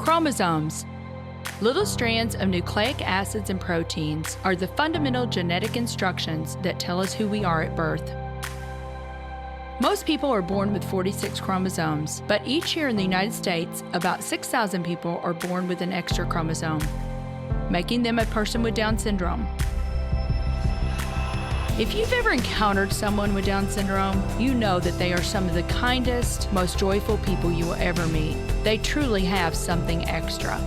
Chromosomes. Little strands of nucleic acids and proteins are the fundamental genetic instructions that tell us who we are at birth. Most people are born with 46 chromosomes, but each year in the United States, about 6,000 people are born with an extra chromosome, making them a person with Down syndrome. If you've ever encountered someone with Down syndrome, you know that they are some of the kindest, most joyful people you will ever meet. They truly have something extra.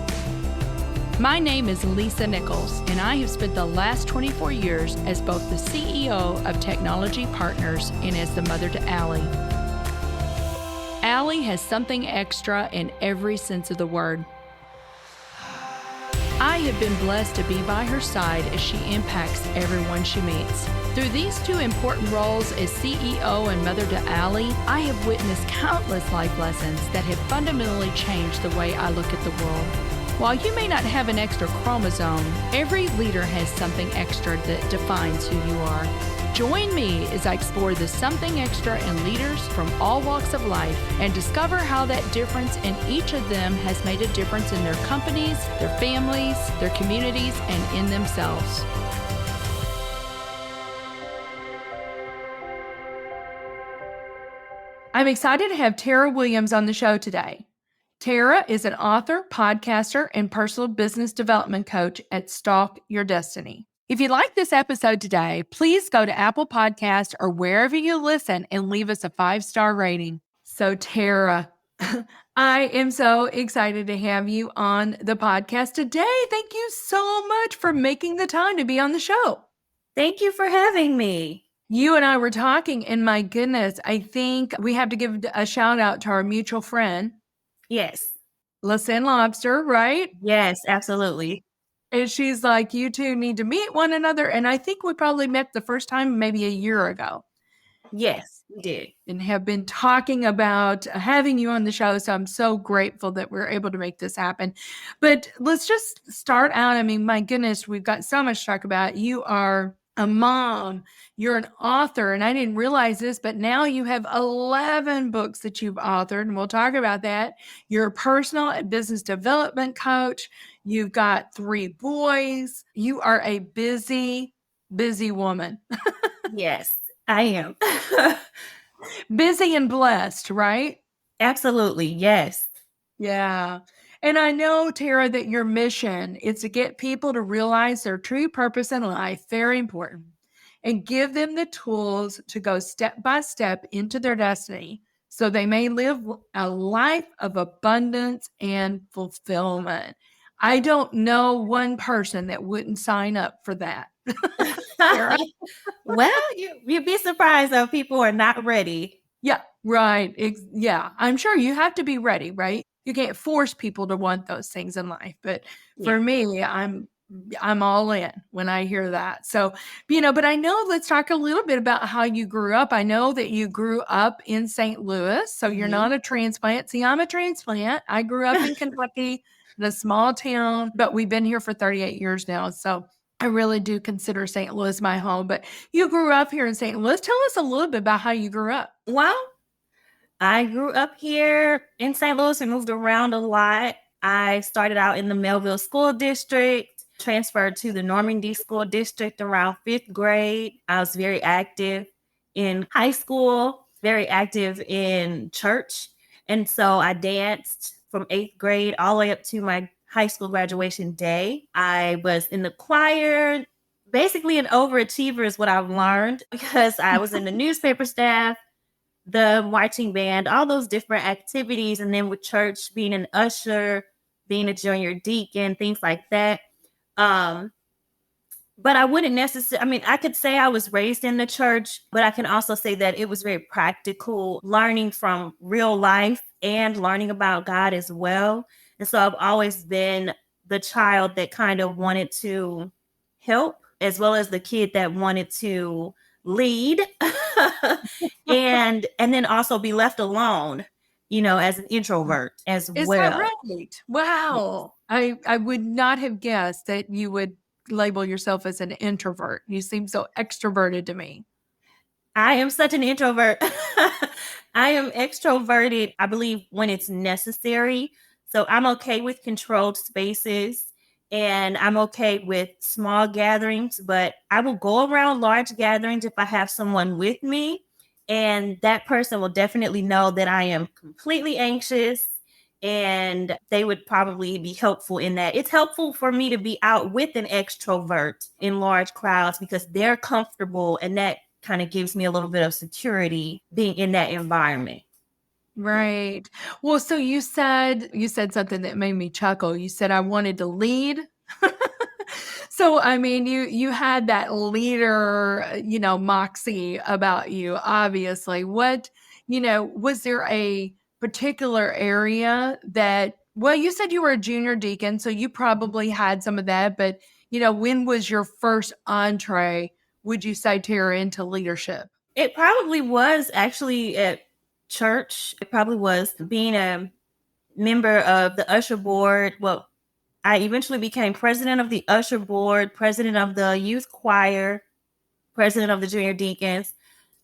My name is Lisa Nichols, and I have spent the last 24 years as both the CEO of Technology Partners and as the mother to Allie. Allie has something extra in every sense of the word. I have been blessed to be by her side as she impacts everyone she meets. Through these two important roles as CEO and mother to Allie, I have witnessed countless life lessons that have fundamentally changed the way I look at the world. While you may not have an extra chromosome, every leader has something extra that defines who you are. Join me as I explore the something extra in leaders from all walks of life and discover how that difference in each of them has made a difference in their companies, their families, their communities, and in themselves. I'm excited to have Tarah Williams on the show today. Tarah is an author, podcaster, and personal business development coach at Stalk Your Destiny. If you like this episode today, please go to Apple Podcasts or wherever you listen and leave us a 5-star rating. So Tarah, I am so excited to have you on the podcast today. Thank you so much for making the time to be on the show. Thank you for having me. You and I were talking, and my goodness, I think we have to give a shout out to our mutual friend. Yes. LaSalle Lobster, right? Yes, absolutely. And she's like, you two need to meet one another. And I think we probably met the first time maybe a year ago. Yes, we did. And have been talking about having you on the show. So I'm so grateful that we're able to make this happen. But let's just start out. I mean, my goodness, we've got so much to talk about. You are a mom, you're an author, and I didn't realize this, but now you have 11 books that you've authored, and we'll talk about that. You're a personal and business development coach. You've got 3 boys. You are a busy, busy woman. Yes, I am. Busy and blessed, right? Absolutely, yes. Yeah. And I know, Tarah, that your mission is to get people to realize their true purpose in life, very important, and give them the tools to go step by step into their destiny so they may live a life of abundance and fulfillment. I don't know one person that wouldn't sign up for that. Well, you'd be surprised though people are not ready. Yeah, right. Yeah, I'm sure you have to be ready, right? You can't force people to want those things in life. But for me, I'm all in when I hear that. So, but I know, let's talk a little bit about how you grew up. I know that you grew up in St. Louis, so you're not a transplant. See, I'm a transplant. I grew up in Kentucky, in a small town, but we've been here for 38 years now. So I really do consider St. Louis my home. But you grew up here in St. Louis. Tell us a little bit about how you grew up. Well, I grew up here in St. Louis and moved around a lot. I started out in the Melville School District, transferred to the Normandy School District around 5th grade. I was very active in high school, very active in church. And so I danced from 8th grade all the way up to my high school graduation day. I was in the choir. Basically an overachiever is what I've learned, because I was in the newspaper staff, the marching band, all those different activities. And then with church, being an usher, being a junior deacon, things like that. But I wouldn't necessarily, I could say I was raised in the church, but I can also say that it was very practical, learning from real life and learning about God as well. And so I've always been the child that kind of wanted to help, as well as the kid that wanted to lead and then also be left alone, as an introvert as well. Is that right? Wow. Yes. I would not have guessed that you would label yourself as an introvert. You seem so extroverted to me. I am such an introvert. I am extroverted, I believe, when it's necessary. So I'm okay with controlled spaces and I'm okay with small gatherings, but I will go around large gatherings if I have someone with me. And that person will definitely know that I am completely anxious and they would probably be helpful in that. It's helpful for me to be out with an extrovert in large crowds because they're comfortable and that kind of gives me a little bit of security being in that environment. Right. Well, so you said something that made me chuckle. You said I wanted to lead. So, I mean, you had that leader, moxie about you, obviously. Was there a particular area that, well, you said you were a junior deacon, so you probably had some of that, but, when was your first entree, would you say, Tara, into leadership? It probably was actually at church. It probably was being a member of the usher board. Well, I eventually became president of the usher board, president of the youth choir, president of the junior deacons.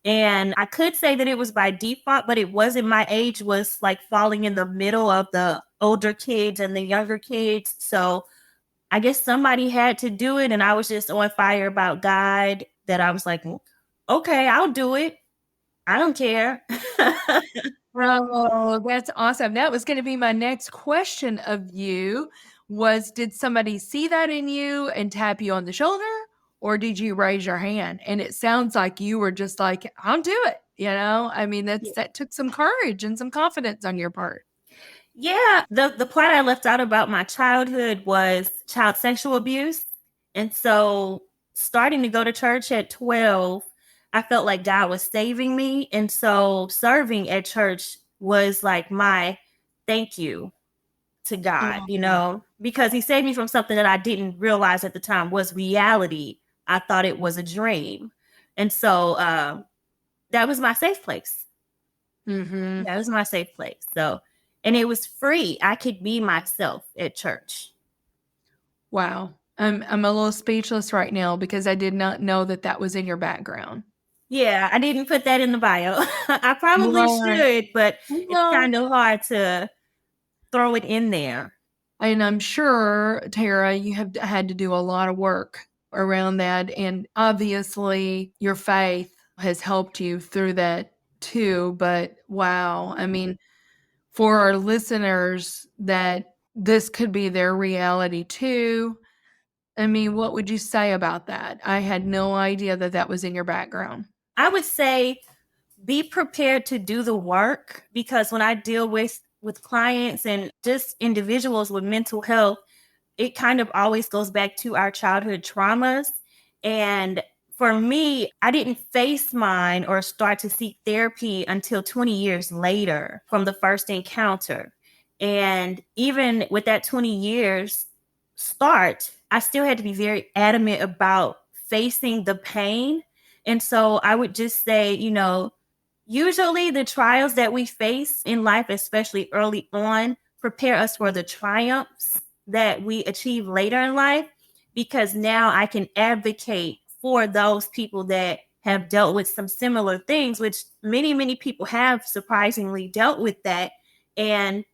And I could say that it was by default, but it wasn't. My age was like falling in the middle of the older kids and the younger kids. So I guess somebody had to do it. And I was just on fire about God that I was like, okay, I'll do it. I don't care. Oh, that's awesome. That was going to be my next question of you was, did somebody see that in you and tap you on the shoulder, or did you raise your hand? And it sounds like you were just like, I'll do it. I mean, that took some courage and some confidence on your part. Yeah, the part I left out about my childhood was child sexual abuse. And so starting to go to church at 12, I felt like God was saving me. And so serving at church was like my thank you to God, because he saved me from something that I didn't realize at the time was reality. I thought it was a dream. And so that was my safe place. Mm-hmm. That was my safe place. So, and it was free. I could be myself at church. Wow. I'm a little speechless right now because I did not know that was in your background. Yeah, I didn't put that in the bio. I probably Right. should, but it's Well, kind of hard to throw it in there. and I'm sure, Tara, you have had to do a lot of work around that. And obviously, your faith has helped you through that too. But wow, I mean, for our listeners that this could be their reality too, I mean, what would you say about that? I had no idea that was in your background. I would say be prepared to do the work because when I deal with clients and just individuals with mental health, it kind of always goes back to our childhood traumas. And for me, I didn't face mine or start to seek therapy until 20 years later from the first encounter. And even with that 20 years start, I still had to be very adamant about facing the pain. And so I would just say, usually the trials that we face in life, especially early on, prepare us for the triumphs that we achieve later in life, because now I can advocate for those people that have dealt with some similar things, which many, many people have surprisingly dealt with that. And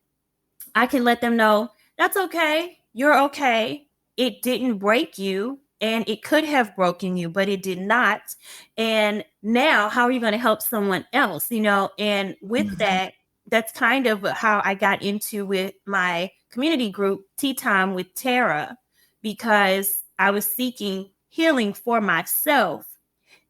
I can let them know that's okay. You're okay. It didn't break you and it could have broken you, but it did not. And now, how are you going to help someone else? And with that, that's kind of how I got into with my community group, Tea Time with Tara, because I was seeking healing for myself.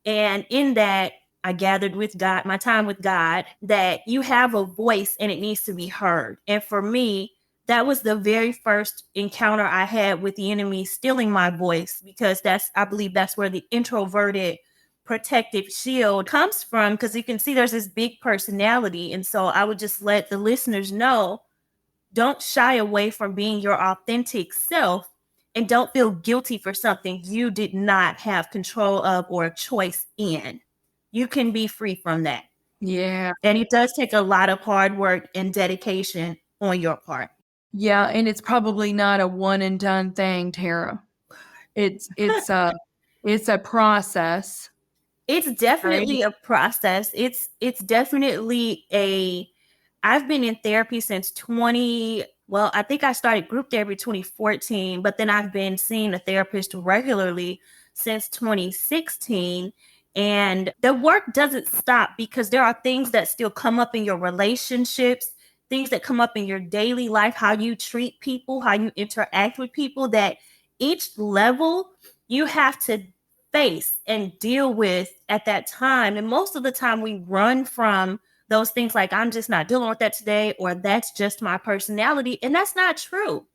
And in that, I gathered with God, my time with God, that you have a voice and it needs to be heard. And for me, that was the very first encounter I had with the enemy stealing my voice, because I believe that's where the introverted protective shield comes from, because you can see there's this big personality. And so I would just let the listeners know, don't shy away from being your authentic self and don't feel guilty for something you did not have control of or a choice in. You can be free from that. Yeah. And it does take a lot of hard work and dedication on your part. Yeah, and it's probably not a one and done thing, Tara. It's a process. It's definitely a process. It's definitely I've been in therapy since Well, I think I started group therapy 2014, but then I've been seeing a therapist regularly since 2016. And the work doesn't stop because there are things that still come up in your relationships, things that come up in your daily life, how you treat people, how you interact with people, that each level you have to face and deal with at that time. And most of the time, we run from those things like, I'm just not dealing with that today, or that's just my personality. And that's not true.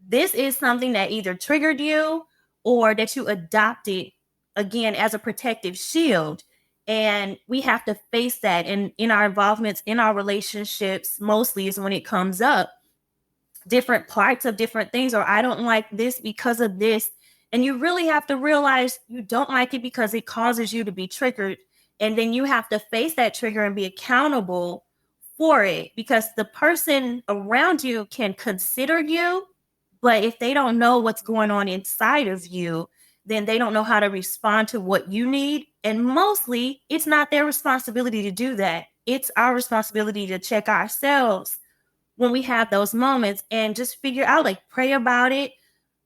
This is something that either triggered you or that you adopted again as a protective shield. And we have to face that. And in our involvements, in our relationships, mostly is when it comes up, different parts of different things, or I don't like this because of this. And you really have to realize you don't like it because it causes you to be triggered. And then you have to face that trigger and be accountable for it, because the person around you can consider you, but if they don't know what's going on inside of you, then they don't know how to respond to what you need. And mostly, it's not their responsibility to do that. It's our responsibility to check ourselves when we have those moments and just figure out, like, pray about it,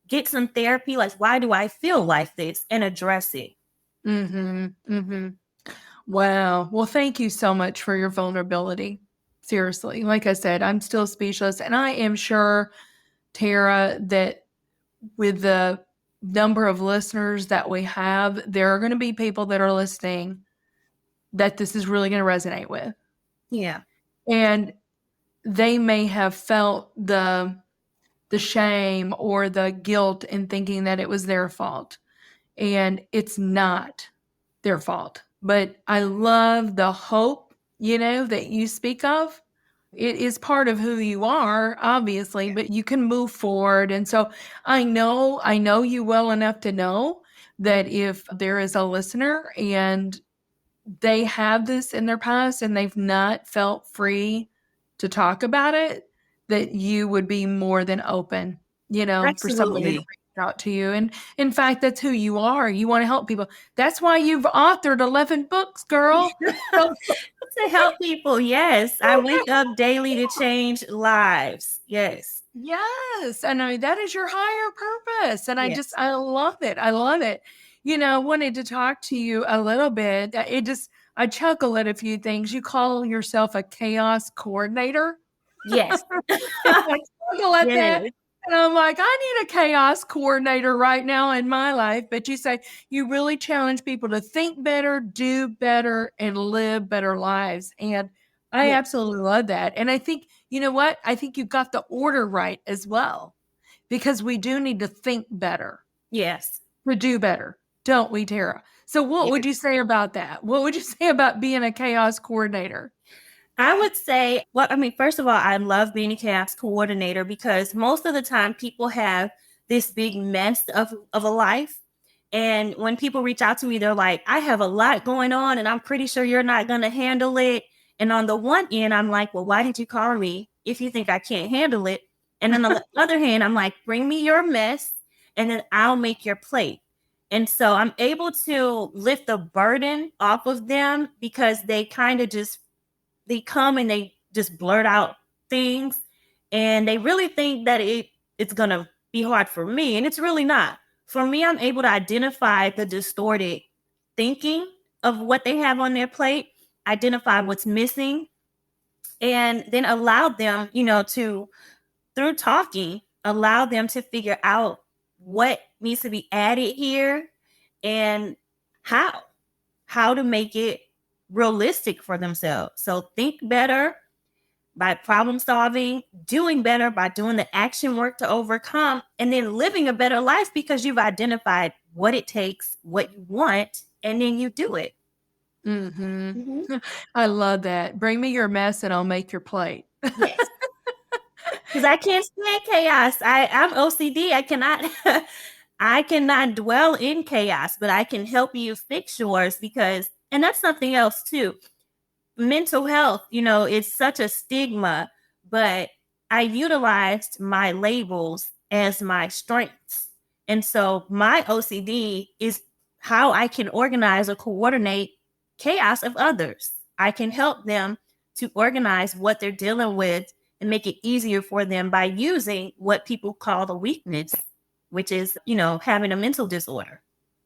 get some therapy, like, why do I feel like this, and address it. Mm-hmm. Mm-hmm. Wow. Well, thank you so much for your vulnerability. Seriously. Like I said, I'm still speechless. And I am sure, Tara, that with the number of listeners that we have, there are going to be people that are listening that this is really going to resonate with. Yeah. And they may have felt the shame or the guilt in thinking that it was their fault. And it's not their fault. But I love the hope, that you speak of. It is part of who you are, obviously, but you can move forward. And so I know you well enough to know that if there is a listener and they have this in their past and they've not felt free to talk about it, that you would be more than open, for somebody to Absolutely. reach out to you. And in fact, that's who you are. You want to help people. That's why you've authored 11 books, girl. So, To help people. Yes. I wake up daily to change lives. Yes. yes. And I mean, that is your higher purpose. And Yes. I love it. I love it. Wanted to talk to you a little bit. I chuckle at a few things. You call yourself a chaos coordinator. Yes. I chuckle at that. Yes. And I'm like, I need a chaos coordinator right now in my life. But you say you really challenge people to think better, do better, and live better lives. And I Yes. absolutely love that. And I think, you know what? I think you got the order right as well, because we do need to think better Yes. to do better, don't we, Tara? So what would you say about that? What would you say about being a chaos coordinator? I would say, well, I mean, first of all, I love being a chaos coordinator because most of the time people have this big mess of a life. And when people reach out to me, they're like, I have a lot going on and I'm pretty sure you're not going to handle it. And on the one end, I'm like, well, why did you call me if you think I can't handle it? And then on the other hand, I'm like, bring me your mess and then I'll make your plate. And so I'm able to lift the burden off of them because they come and they just blurt out things and they really think that it's going to be hard for me, and it's really not. For me, I'm able to identify the distorted thinking of what they have on their plate, identify what's missing, and then allow them, to, through talking, allow them to figure out what needs to be added here and how to make it realistic for themselves. So think better by problem solving, doing better by doing the action work to overcome, and then living a better life because you've identified what it takes, what you want, and then you do it. Mm-hmm. Mm-hmm. I love that. Bring me your mess and I'll make your plate. Yes. Because I can't stand chaos. I'm OCD. I cannot dwell in chaos, but I can help you fix yours and that's something else too. Mental health, it's such a stigma, but I utilized my labels as my strengths. And so my OCD is how I can organize or coordinate chaos of others. I can help them to organize what they're dealing with and make it easier for them by using what people call the weakness, which is, having a mental disorder.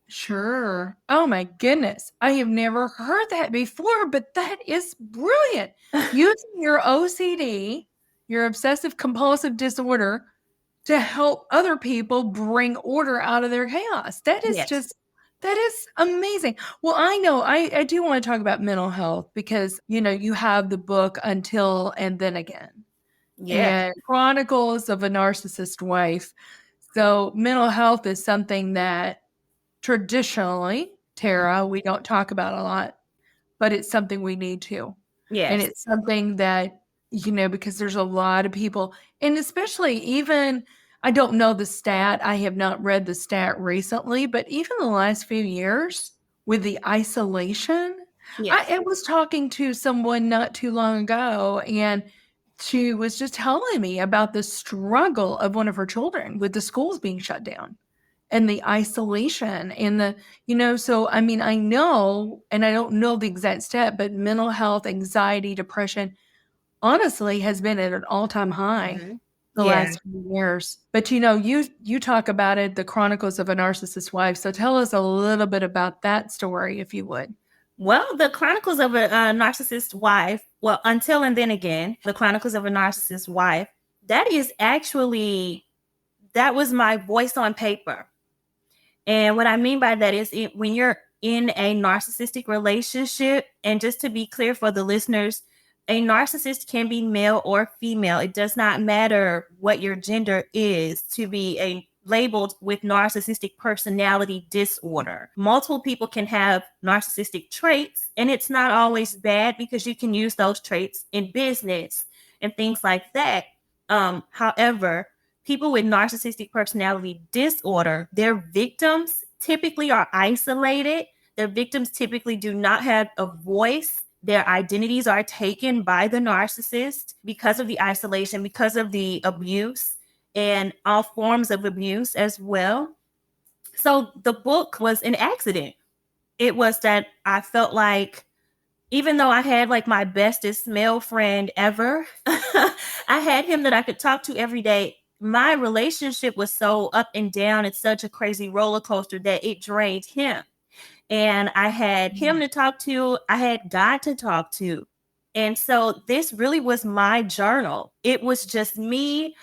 Sure. Oh my goodness. I have never heard that before, but that is brilliant. Using your OCD, your obsessive compulsive disorder, to help other people bring order out of their chaos. That is Yes. that is amazing. Well, I know I do want to talk about mental health because, you have the book Until and Then Again. Yeah. And Chronicles of a Narcissist Wife. So mental health is something that traditionally, Tara, we don't talk about a lot, but it's something we need to. And Yes. it's something that, because there's a lot of people, and especially even, I don't know the stat, I have not read the stat recently, but even the last few years with the isolation, Yes. I was talking to someone not too long ago, and she was just telling me about the struggle of one of her children with the schools being shut down and the isolation and so I mean, I know, and I don't know the exact stat, but mental health, anxiety, depression, honestly has been at an all-time high the Yeah. last few years. But you talk about it, the Chronicles of a Narcissist Wife. So tell us a little bit about that story, if you would. Well, the Chronicles of a Narcissist Wife, Until and Then Again, the Chronicles of a Narcissist Wife, that was my voice on paper. And what I mean by that is when you're in a narcissistic relationship, and just to be clear for the listeners, a narcissist can be male or female. It does not matter what your gender is to be labeled with narcissistic personality disorder. Multiple people can have narcissistic traits, and it's not always bad because you can use those traits in business and things like that. However, people with narcissistic personality disorder, their victims typically are isolated. Their victims typically do not have a voice. Their identities are taken by the narcissist because of the isolation, because of the abuse and all forms of abuse as well. So the book was an accident. It was that I felt like, even though I had like my bestest male friend ever, I had him that I could talk to every day. My relationship was so up and down. It's such a crazy roller coaster that it drained him. And I had him to talk to. I had God to talk to. And so this really was my journal. It was just me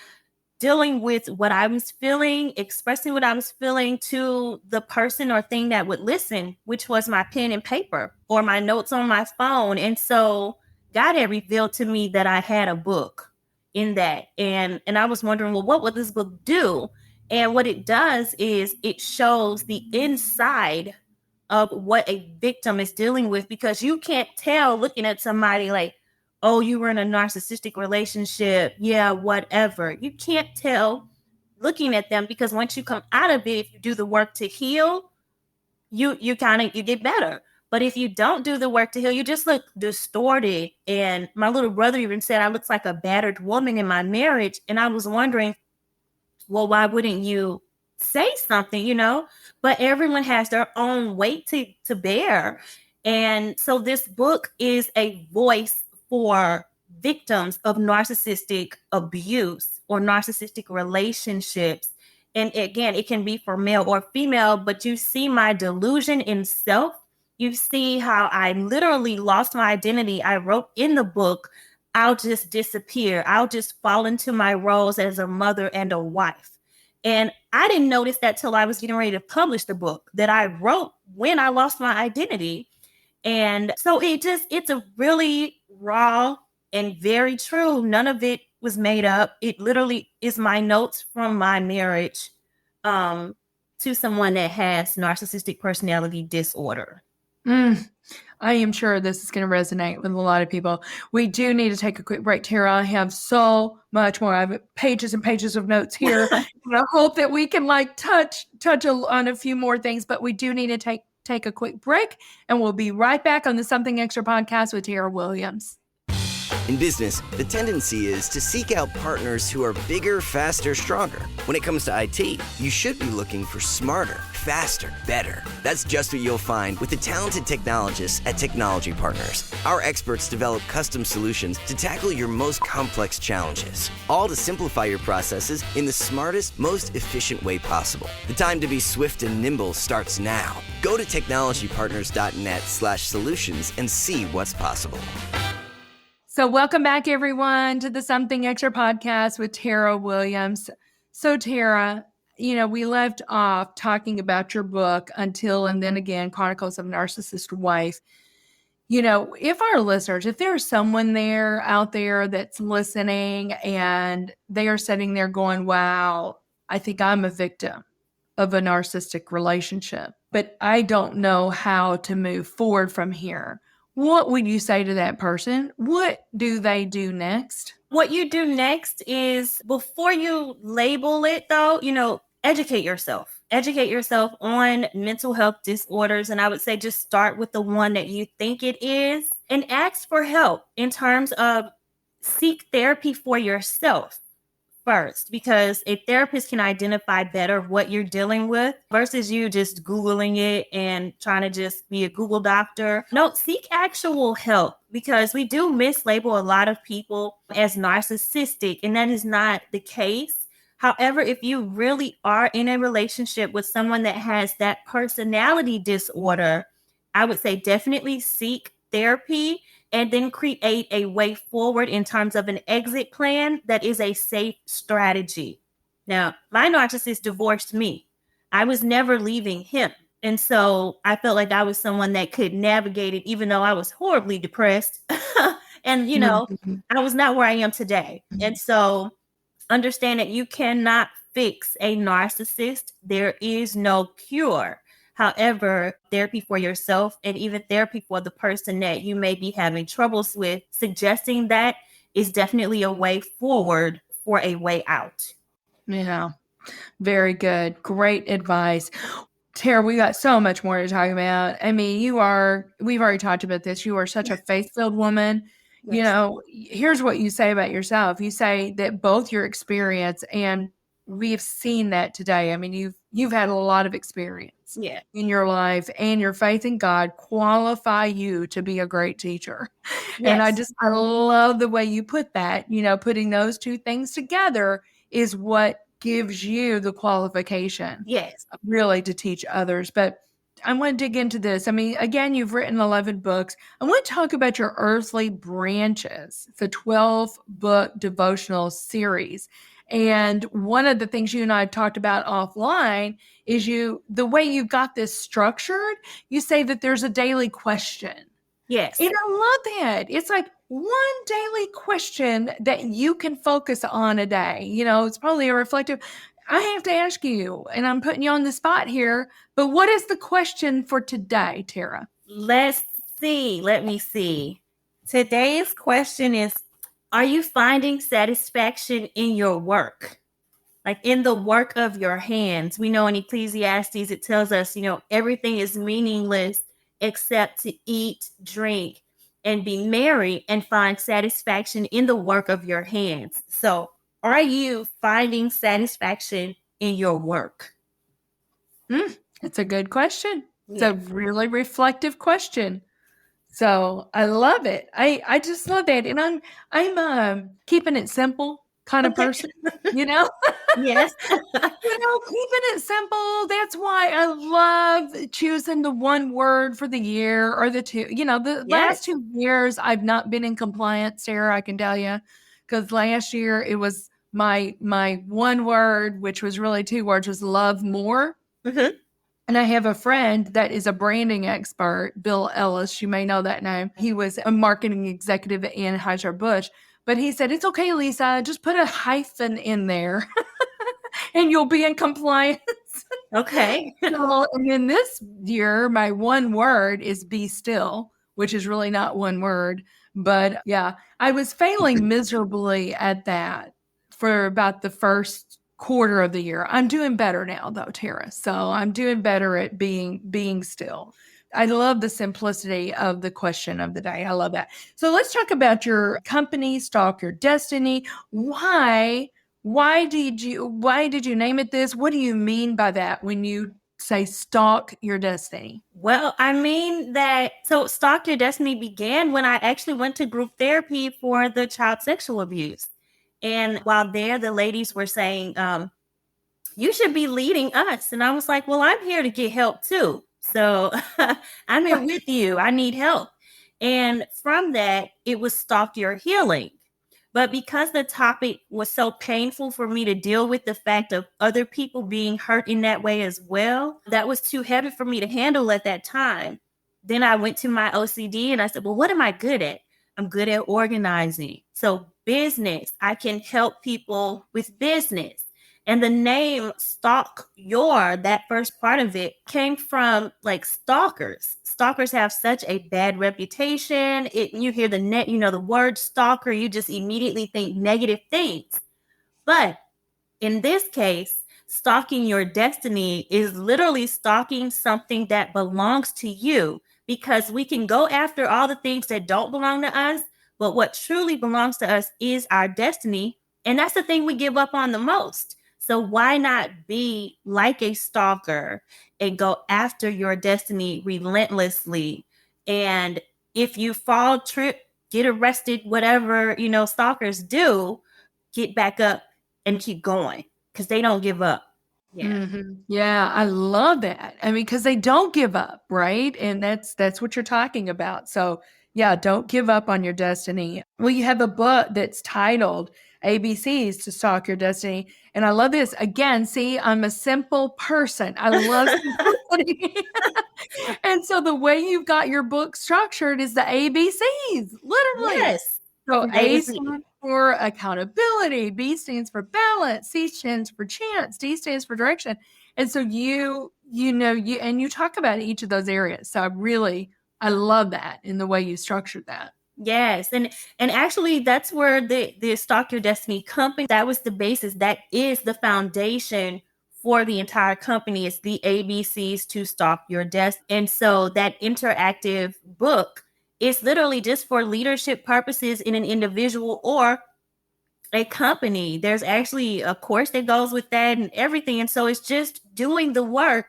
dealing with what I was feeling, expressing what I was feeling to the person or thing that would listen, which was my pen and paper or my notes on my phone. And so God had revealed to me that I had a book in that. And I was wondering, well, what would this book do? And what it does is it shows the inside of what a victim is dealing with, because you can't tell looking at somebody like, oh, you were in a narcissistic relationship. Yeah, whatever. You can't tell looking at them, because once you come out of it, if you do the work to heal, you get better. But if you don't do the work to heal, you just look distorted. And my little brother even said I looked like a battered woman in my marriage. And I was wondering, well, why wouldn't you say something, But everyone has their own weight to bear. And so this book is a voice for victims of narcissistic abuse or narcissistic relationships. And again, it can be for male or female, but you see my delusion in self. You see how I literally lost my identity. I wrote in the book, I'll just disappear. I'll just fall into my roles as a mother and a wife. And I didn't notice that till I was getting ready to publish the book that I wrote when I lost my identity. And so it's a really raw and very true. None of it was made up. It literally is my notes from my marriage to someone that has narcissistic personality disorder. I am sure this is going to resonate with a lot of people. We do need to take a quick break, Tara. I have so much more. I have pages and pages of notes here. And I hope that we can touch on a few more things, but we do need to take a quick break, and we'll be right back on the Something Extra podcast with Tara Williams. In business, the tendency is to seek out partners who are bigger, faster, stronger. When it comes to IT, you should be looking for smarter, faster, better. That's just what you'll find with the talented technologists at Technology Partners. Our experts develop custom solutions to tackle your most complex challenges, all to simplify your processes in the smartest, most efficient way possible. The time to be swift and nimble starts now. Go to technologypartners.net/solutions and see what's possible. So welcome back, everyone, to the Something Extra podcast with Tarah Williams. So Tarah, we left off talking about your book, Until and Then Again, Chronicles of a Narcissist Wife. If our listeners, if there's someone out there that's listening and they are sitting there going, wow, I think I'm a victim of a narcissistic relationship, but I don't know how to move forward from here. What would you say to that person? What do they do next? What you do next is, before you label it though, educate yourself. Educate yourself on mental health disorders. And I would say just start with the one that you think it is and ask for help in terms of seek therapy for yourself first, because a therapist can identify better what you're dealing with versus you just Googling it and trying to just be a Google doctor. No, seek actual help, because we do mislabel a lot of people as narcissistic, and that is not the case. However, if you really are in a relationship with someone that has that personality disorder, I would say definitely seek therapy and then create a way forward in terms of an exit plan that is a safe strategy. Now, my narcissist divorced me. I was never leaving him. And so I felt like I was someone that could navigate it, even though I was horribly depressed. And, I was not where I am today. And so understand that you cannot fix a narcissist. There is no cure. However, therapy for yourself and even therapy for the person that you may be having troubles with, suggesting that is definitely a way forward for a way out. Yeah, very good. Great advice. Tara, we got so much more to talk about. I mean, we've already talked about this. You are such a faith-filled woman. Yes. Here's what you say about yourself. You say that both your experience, and we've seen that today. I mean, you've had a lot of experience in your life, and your faith in God qualify you to be a great teacher. Yes. And I love the way you put that. Putting those two things together is what gives you the qualification, yes, really, to teach others. But I want to dig into this. I mean, again, you've written 11 books. I want to talk about your Earthly Branches, the 12-book devotional series. And one of the things you and I talked about offline is the way you got this structured, you say that there's a daily question. Yes. And I love that. It's like one daily question that you can focus on a day. It's probably a reflective. I have to ask you, and I'm putting you on the spot here, but what is the question for today, Tara? Let me see. Today's question is, are you finding satisfaction in your work? Like in the work of your hands? We know in Ecclesiastes, it tells us, everything is meaningless except to eat, drink, and be merry and find satisfaction in the work of your hands. So are you finding satisfaction in your work? It's a good question. It's a really reflective question. So I love it. I just love that. And I'm keeping it simple kind of person, Yes. Keeping it simple. That's why I love choosing the one word for the year or the two. The last 2 years I've not been in compliance, Sarah, I can tell you, because last year it was my one word, which was really 2 words, was love more. Mm-hmm. And I have a friend that is a branding expert, Bill Ellis. You may know that name. He was a marketing executive at Anheuser-Busch. But he said, it's okay, Lisa, just put a hyphen in there and you'll be in compliance. Okay. And then this year, my one word is be still, which is really not one word. But yeah, I was failing miserably at that for about the first quarter of the year. I'm doing better now, though, Tara. So I'm doing better at being still. I love the simplicity of the question of the day. I love that. So let's talk about your company, Stalk Your Destiny. Why did you name it this? What do you mean by that when you say stalk your destiny? Well, I mean so Stalk Your Destiny began when I actually went to group therapy for the child sexual abuse. And while there, the ladies were saying, you should be leading us. And I was like, well, I'm here to get help too. So I'm here with you. I need help. And from that, it was Stalk Your Healing. But because the topic was so painful for me to deal with, the fact of other people being hurt in that way as well, that was too heavy for me to handle at that time. Then I went to my OCD and I said, well, what am I good at? I'm good at organizing. So business, I can help people with business. And the name Stalk Your, that first part of it, came from like stalkers. Stalkers have such a bad reputation. You hear the word stalker, you just immediately think negative things. But in this case, stalking your destiny is literally stalking something that belongs to you, because we can go after all the things that don't belong to us, but what truly belongs to us is our destiny. And that's the thing we give up on the most. So why not be like a stalker and go after your destiny relentlessly? And if you fall, trip, get arrested, whatever, stalkers do, get back up and keep going, because they don't give up. Yeah. Mm-hmm. Yeah, I love that. I mean, because they don't give up, right? And that's what you're talking about. So yeah, don't give up on your destiny. Well, you have a book that's titled ABCs to Stalk Your Destiny. And I love this. Again, see, I'm a simple person. I love simplicity. And so the way you've got your book structured is the ABCs, literally. Yes. So From A A to Z. stands for accountability, B stands for balance, C stands for chance, D stands for direction. And so you talk about each of those areas. So I love that in the way you structured that. Yes. And actually that's where the Stalk Your Destiny company, that was the basis. That is the foundation for the entire company. It's the ABCs to Stalk Your Destiny. And so that interactive book is literally just for leadership purposes in an individual or a company. There's actually a course that goes with that and everything. And so it's just doing the work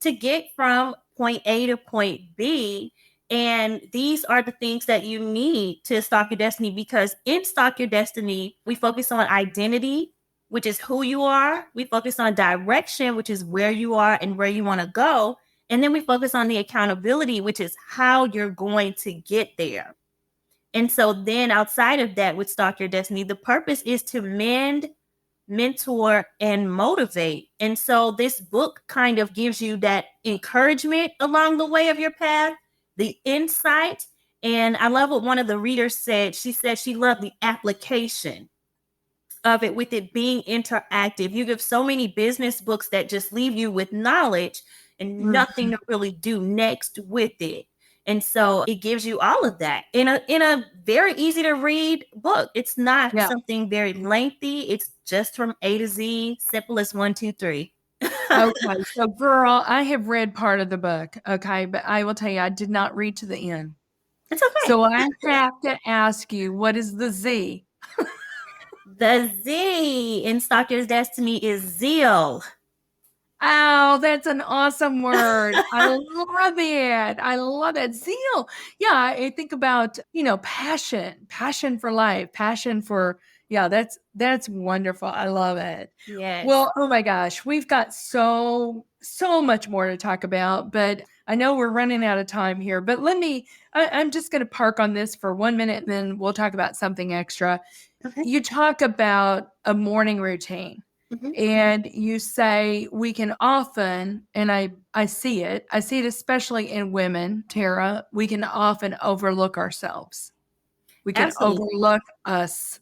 to get from point A to point B. And these are the things that you need to Stalk Your Destiny, because in Stalk Your Destiny, we focus on identity, which is who you are. We focus on direction, which is where you are and where you want to go. And then we focus on the accountability, which is how you're going to get there. And so then outside of that, with Stalk Your Destiny, the purpose is to mend, mentor, and motivate. And so this book kind of gives you that encouragement along the way of your path, the insight. And I love what one of the readers said. She said she loved the application of it, with it being interactive. You give so many business books that just leave you with knowledge and nothing to really do next with it. And so it gives you all of that in a very easy to read book. It's not something very lengthy. It's just from A to Z, simple as 1, 2, 3. Okay. So girl, I have read part of the book. Okay. But I will tell you, I did not read to the end. It's okay. So I have to ask you, what is the Z? The Z in Stalk Your Destiny is zeal. Oh, that's an awesome word. I love it. I love it. Zeal. Yeah, I think about, passion for life, passion for, that's wonderful. I love it. Yes. Well, oh my gosh, we've got so much more to talk about, but I know we're running out of time here, but I'm just going to park on this for 1 minute and then we'll talk about something extra. Okay. You talk about a morning routine. Mm-hmm. And you say we can often, and I see it especially in women, Tara, we can often overlook ourselves. We can overlook us.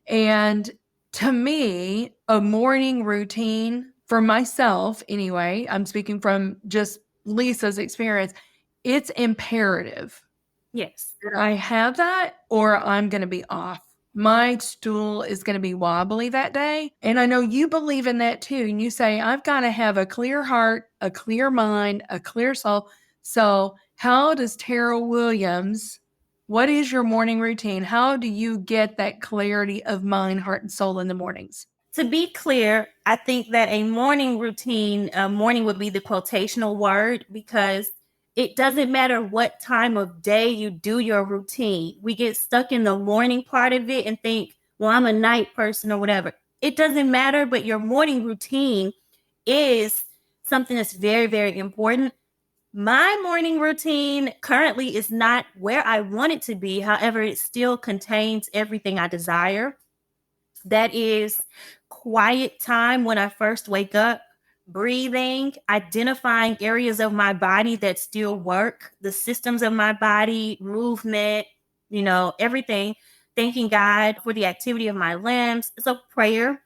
And to me, a morning routine, for myself anyway, I'm speaking from just Lisa's experience, it's imperative. Yes. That I have that or I'm going to be off. My stool is going to be wobbly that day. And I know you believe in that too. And you say, I've got to have a clear heart, a clear mind, a clear soul So how does Tara Williams, what is your morning routine? How do you get that clarity of mind, heart, and soul in the mornings? To be clear, I think that a morning routine, morning would be the quotational word, because it doesn't matter what time of day you do your routine. We get stuck in the morning part of it and think, well, I'm a night person or whatever. It doesn't matter, but your morning routine is something that's very, very important. My morning routine currently is not where I want it to be. However, it still contains everything I desire. That is quiet time when I first wake up, breathing, identifying areas of my body that still work, the systems of my body, movement, everything. Thanking God for the activity of my limbs. So prayer,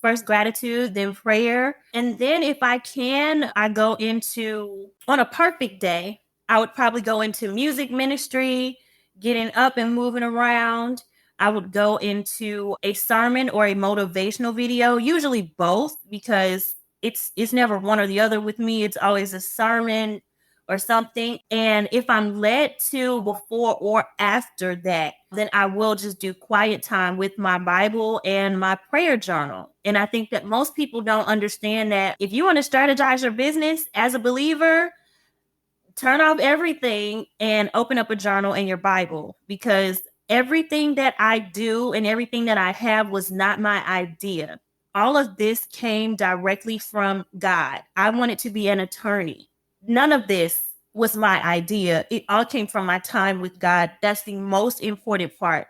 first gratitude, then prayer. And then if I can, I go into, on a perfect day, I would probably go into music ministry, getting up and moving around. I would go into a sermon or a motivational video, usually both, because it's never one or the other with me. It's always a sermon or something. And if I'm led to before or after that, then I will just do quiet time with my Bible and my prayer journal. And I think that most people don't understand that if you want to strategize your business as a believer, turn off everything and open up a journal and your Bible, because everything that I do and everything that I have was not my idea. All of this came directly from God. I wanted to be an attorney. None of this was my idea. It all came from my time with God. That's the most important part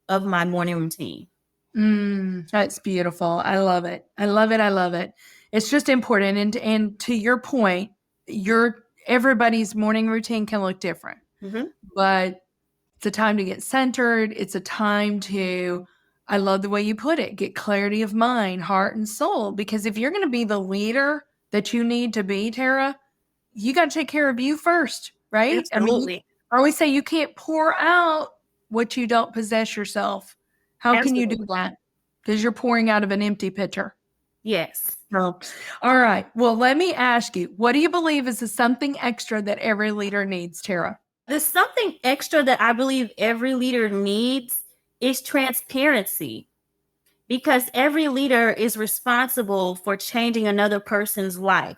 of my morning routine. That's beautiful. I love it. I love it. I love it. It's just important. And to your point, everybody's morning routine can look different, but it's a time to get centered. It's a time to, I love the way you put it, get clarity of mind, heart, and soul. Because if you're going to be the leader that you need to be, Tara, you got to take care of you first, right? Absolutely. I always say you can't pour out what you don't possess yourself. How can you do that? Because you're pouring out of an empty pitcher. Yes. Oh, all right. Well, let me ask you, what do you believe is the something extra that every leader needs, Tara? The something extra that I believe every leader needs is transparency, because every leader is responsible for changing another person's life.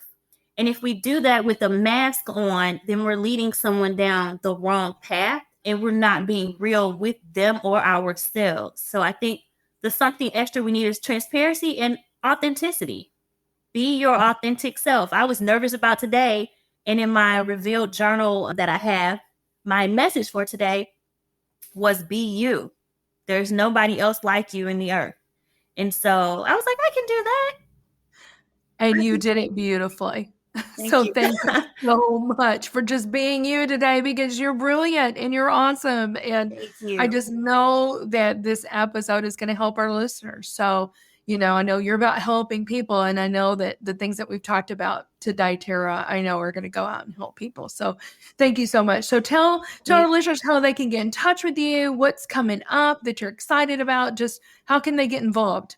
And if we do that with a mask on, then we're leading someone down the wrong path and we're not being real with them or ourselves. So I think the something extra we need is transparency and authenticity. Be your authentic self. I was nervous about today, and in my revealed journal that I have, my message for today was be you. There's nobody else like you in the earth. And so I was like, I can do that. And you did it beautifully. Thank Thank you so much for just being you today, because you're brilliant and you're awesome. And I just know that this episode is going to help our listeners. So, I know you're about helping people, and I know that the things that we've talked about today, Tara, I know are going to go out and help people. So thank you so much. So tell our listeners how they can get in touch with you, what's coming up that you're excited about, just how can they get involved?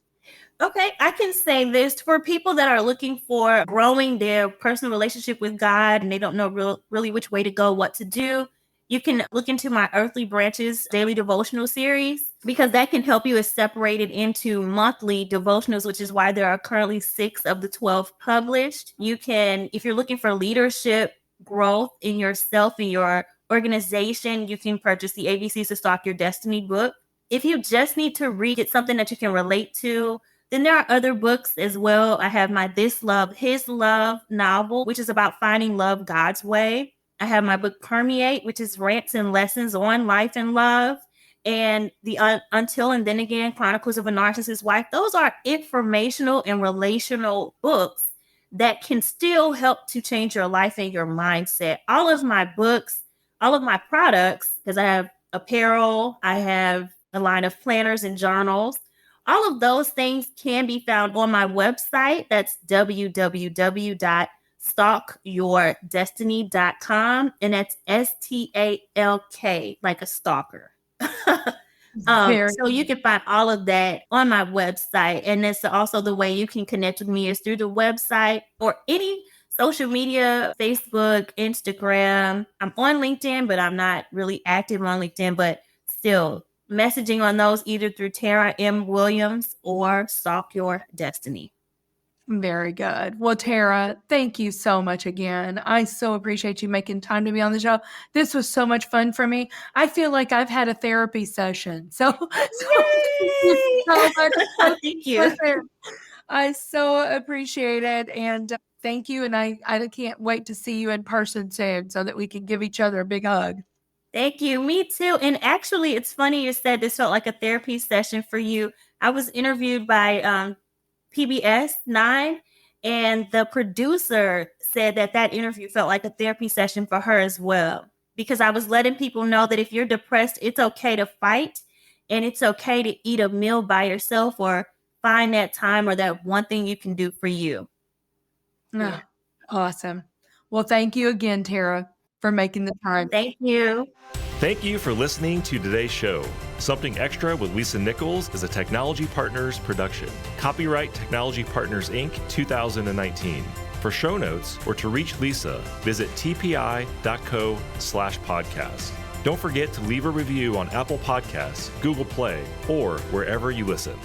Okay, I can say this for people that are looking for growing their personal relationship with God and they don't know really which way to go, what to do. You can look into my Earthly Branches daily devotional series, because that can help you. It's separated into monthly devotionals, which is why there are currently 6 of the 12 published. You can, if you're looking for leadership growth in yourself, in your organization, you can purchase the ABCs to Stalk Your Destiny book. If you just need to read it, something that you can relate to, then there are other books as well. I have my This Love, His Love novel, which is about finding love God's way. I have my book Permeate, which is rants and lessons on life and love. And the Until and Then Again, Chronicles of a Narcissist's Wife. Those are informational and relational books that can still help to change your life and your mindset. All of my books, all of my products, because I have apparel, I have a line of planners and journals. All of those things can be found on my website. That's www.stalkyourdestiny.com. And that's STALK, like a stalker. So you can find all of that on my website. And that's also the way you can connect with me is through the website or any Social media, Facebook, Instagram. I'm on LinkedIn, but I'm not really active on LinkedIn, but still messaging on those either through Tarah M. Williams or Stalk Your Destiny. Very good. Well, Tarah, thank you so much again. I so appreciate you making time to be on the show. This was so much fun for me. I feel like I've had a therapy session. So thank you so much. Thank you. I so appreciate it. And thank you. And I can't wait to see you in person soon so that we can give each other a big hug. Thank you. Me too. And actually, it's funny you said this felt like a therapy session for you. I was interviewed by PBS 9, and the producer said that interview felt like a therapy session for her as well, because I was letting people know that if you're depressed, it's okay to fight, and it's okay to eat a meal by yourself or find that time or that one thing you can do for you. Yeah. Awesome. Well, thank you again, Tarah, for making the time. Thank you. Thank you for listening to today's show. Something Extra with Lisa Nichols is a Technology Partners production. Copyright Technology Partners, Inc. 2019. For show notes or to reach Lisa, visit tpi.co/podcast. Don't forget to leave a review on Apple Podcasts, Google Play, or wherever you listen.